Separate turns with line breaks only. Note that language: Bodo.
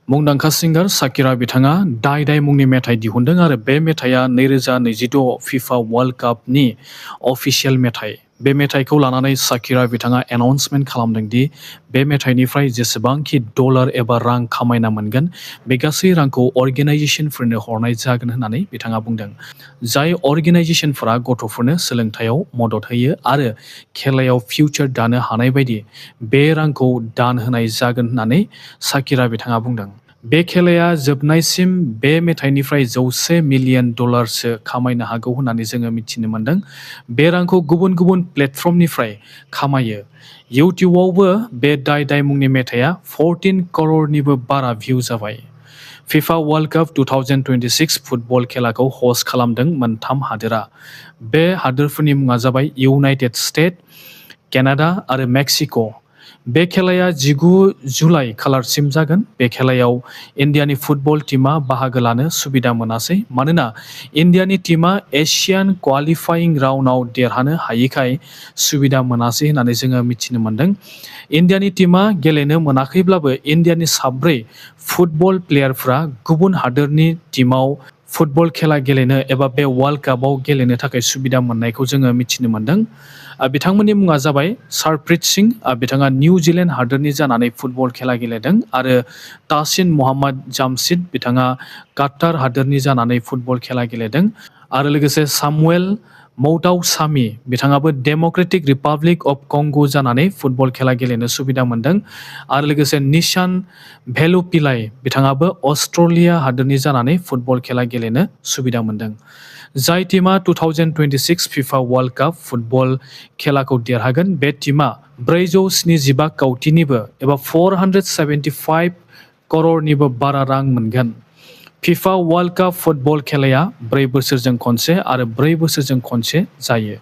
मुंदांखा सिंगार शाकिरा बिथाङा दाय दाय मुंनि मेथाइ दिहुनदों आरो बे मेथाइया 2026 फिफा वर्ल्ड कापनि अफिसियेल मेथाइ। बे मेथाइखौ लानानै शाकिरा बिथाङा एनाउन्समेन्ट खालामदों दि बे मेथाइनिफ्राय जेसेबांखि डलार एबा रां खामायना मोनगोन बे गासै रांखौ अर्गेनाइजेसनफोरनो हरनाय जागोन होननानै बिथाङा बुंदों। जाय अर्गेनाइजेसनफोरा गथ'फोरनो सोलोंथायाव मदद होयो आरो खेलायाव फिउचार दानो हानाय बायदि बे रांखौ दान होनाय जागोन होननानै शाकिरा बिथाङा बुंदों। बे खेलाया जोबनायसिम बे मेथाइनिफ्राय 100 मिलियन डलारसो खामायनो हागौ होननानै जोङो मिथिनो मोन्दों। बे रांखौ गुबुन गुबुन प्लेटफर्मनिफ्राय खामायो। इउटिउबावबो बे दाय दाय मुंनि मेथाइया 14 करोड़निबो बारा भिउ जाबाय। फिफा वर्ल्ड काप 2026 फुटबल खेलाखौ हस्ट खालामदों मोनथाम हादोरा। बे हादोरफोरनि मुङा जाबाय इउनाइटेड स्टेट, केनाडा आरो मेक्सिक'। बे खेलाया 19 जुलाइ खालारसिम जागोन। बे खेलायाव इन्डियानि फुटबल टीमा बाहागो लानो सुबिदा मोनासै मानोना इन्डियानि टीमा एशियान क्वालिफाइं राउन्डआव देरहानो हायैखाय सुबिदा मोनासै होननानै जोङो मिथिनो मोन्दों। इन्डियानि टीमा गेलेनो मोनाखैब्लाबो इन्डियानि 4 फुटबल प्लेयारफ्रा गुबुन हादोरनि टीमाव फुटबल खेला गेलेनो एबा बे वर्ल्ड कापआव गेलेनो थाखाय सुबिदा मोननायखौ जोङो मिथिनो मोन्दों। बिथांमोननि मुङा जाबाय सरप्रीत सिं। बिथाङा निउजिलेन्ड हादोरनि जानानै फुटबल खेला गेलेदों आरो तासिन मोहम्मद जामशिद बिथाङा काटार हादोरनि जानानै फुटबल खेला गेलेदों आरो लोगोसे सामुएल मौताव-सामी बिथाङाबो डेम'क्रेटिक रिपाब्लिक अफ कंग' जानानै फुटबल खेला गेलेनो सुबिदा मोन्दों आरो लोगोसे निशान भेलुपिलाई बिथाङाबो अस्ट्रेलिया हादोरनि जानानै फुटबल खेला गेलेनो सुबिदा मोन्दों। जाय टीमा 2026 फिफा वर्ल्ड काप फुटबल खेलाखौ देरहागोन बे टीमा 475 कौटिनिबो एबा 475 करोड़निबो बारा रां मोनगोन। फिफा वर्ल्ड काप फुटबल खेलाया 4 बोसोरजों खनसे आरो 4 बोसोरजों खनसे जायो।